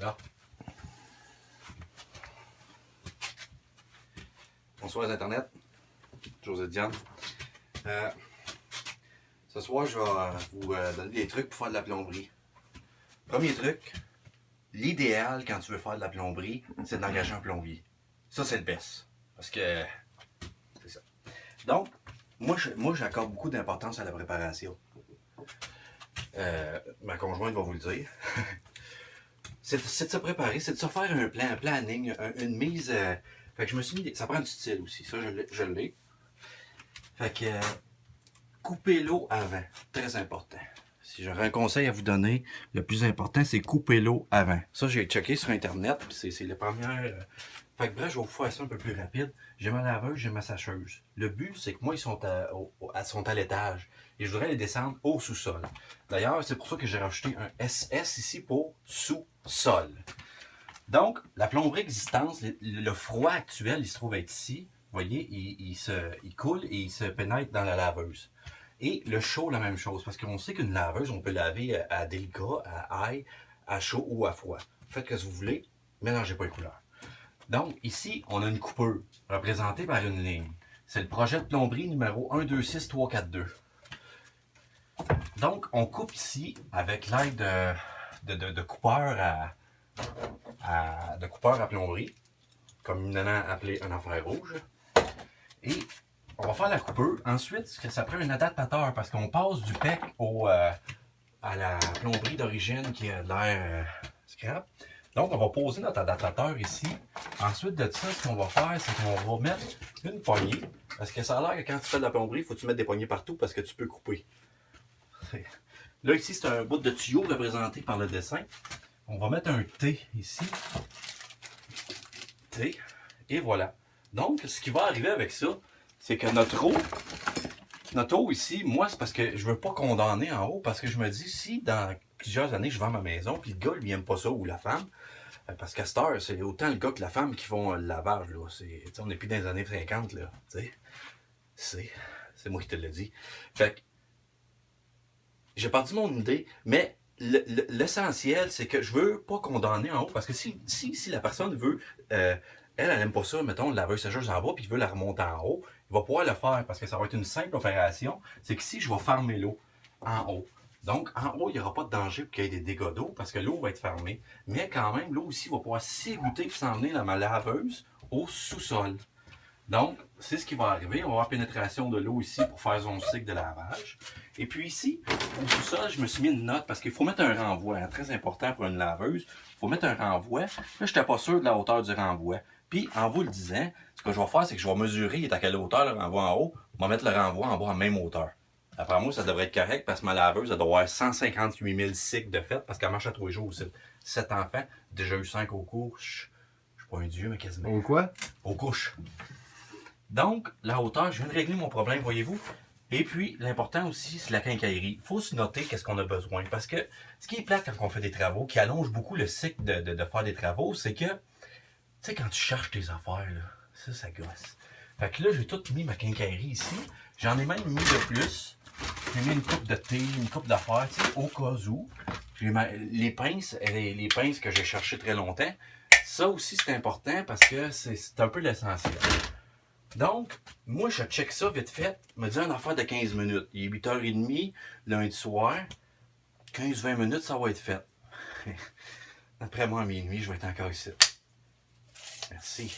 Là. Bonsoir les Internet. José Diane. Ce soir, je vais vous donner des trucs pour faire de la plomberie. Premier truc, l'idéal quand tu veux faire de la plomberie, c'est d'engager un plombier. Ça, c'est le best. Parce que c'est ça. Donc, moi j'accorde beaucoup d'importance à la préparation. Ma conjointe va vous le dire. c'est de se préparer, c'est de se faire un planning, une mise. Fait que je me suis mis. Ça prend du style aussi. Ça, je l'ai. Fait que couper l'eau avant. Très important. Si j'aurais un conseil à vous donner, le plus important, c'est couper l'eau avant. Ça, j'ai checké sur Internet. C'est les premières. Fait que bref, je vais vous faire ça un peu plus rapide. J'ai ma laveuse, j'ai ma sacheuse. Le but, c'est que moi, ils sont à l'étage. Et je voudrais les descendre au sous-sol. D'ailleurs, c'est pour ça que j'ai rajouté un SS ici pour sous-sol. Donc, la plomberie existante, le froid actuel, il se trouve être ici. Vous voyez, il coule et il se pénètre dans la laveuse. Et le chaud, la même chose. Parce qu'on sait qu'une laveuse, on peut laver à délicat, à ail, à chaud ou à froid. Faites ce que vous voulez, mélangez pas les couleurs. Donc, ici, on a une coupeur représentée par une ligne. C'est le projet de plomberie numéro 126342. Donc, on coupe ici avec l'aide de coupeur à plomberie, communément appelé un affaire rouge. Et on va faire la coupeur. Ensuite, ça prend un adaptateur parce qu'on passe du PEC à la plomberie d'origine qui a l'air scrap. Donc, on va poser notre adaptateur ici. Ensuite de ça, ce qu'on va faire, c'est qu'on va mettre une poignée. Parce que ça a l'air que quand tu fais de la plomberie, il faut que tu mettes des poignées partout parce que tu peux couper. Là, ici, c'est un bout de tuyau représenté par le dessin. On va mettre un T ici. T. Et voilà. Donc, ce qui va arriver avec ça, c'est que notre eau ici, moi, c'est parce que je veux pas condamner en haut, parce que je me dis, si dans plusieurs années, je vends ma maison, puis le gars, lui, aime pas ça, ou la femme, parce qu'à cette heure, c'est autant le gars que la femme qui font le lavage, là. On n'est plus dans les années 50, là. C'est moi qui te l'ai dit. Fait que, j'ai perdu mon idée, mais l'essentiel, c'est que je veux pas condamner en haut, parce que si la personne veut, elle aime pas ça, mettons, la laveuse sécheuse en bas, puis il veut la remonter en haut, il va pouvoir le faire, parce que ça va être une simple opération, c'est que si je vais fermer l'eau en haut, donc en haut, il n'y aura pas de danger pour qu'il y ait des dégâts d'eau, parce que l'eau va être fermée, mais quand même, l'eau aussi va pouvoir s'égoutter et s'en venir dans ma laveuse au sous-sol. Donc, c'est ce qui va arriver. On va avoir pénétration de l'eau ici pour faire son cycle de lavage. Et puis ici, au sous-sol, je me suis mis une note parce qu'il faut mettre un renvoi. Hein, très important pour une laveuse. Il faut mettre un renvoi. Là, je n'étais pas sûr de la hauteur du renvoi. Puis, en vous le disant, ce que je vais faire, c'est que je vais mesurer il est à quelle hauteur le renvoi en haut. Je vais mettre le renvoi en bas en même hauteur. Après moi, ça devrait être correct parce que ma laveuse, elle doit avoir 158 000 cycles de fait parce qu'elle marche à tous les jours aussi. 7 enfants, déjà eu 5 aux couches. Je suis pas un dieu, mais quasiment. Au quoi? Aux couches. Donc, la hauteur, je viens de régler mon problème, voyez-vous. Et puis, l'important aussi, c'est la quincaillerie. Il faut se noter qu'est-ce qu'on a besoin. Parce que ce qui est plate quand on fait des travaux, qui allonge beaucoup le cycle de faire des travaux, c'est que, tu sais, quand tu cherches tes affaires, là, ça gosse. Fait que là, j'ai tout mis ma quincaillerie ici. J'en ai même mis de plus. J'ai mis une coupe de thé, une coupe d'affaires, tu sais, au cas où. Les pinces que j'ai cherchées très longtemps. Ça aussi, c'est important parce que c'est un peu l'essentiel. Donc, moi, je check ça vite fait. Me dit une affaire de 15 minutes. Il est 8h30, lundi soir. 15-20 minutes, ça va être fait. Après moi, à minuit, je vais être encore ici. Merci.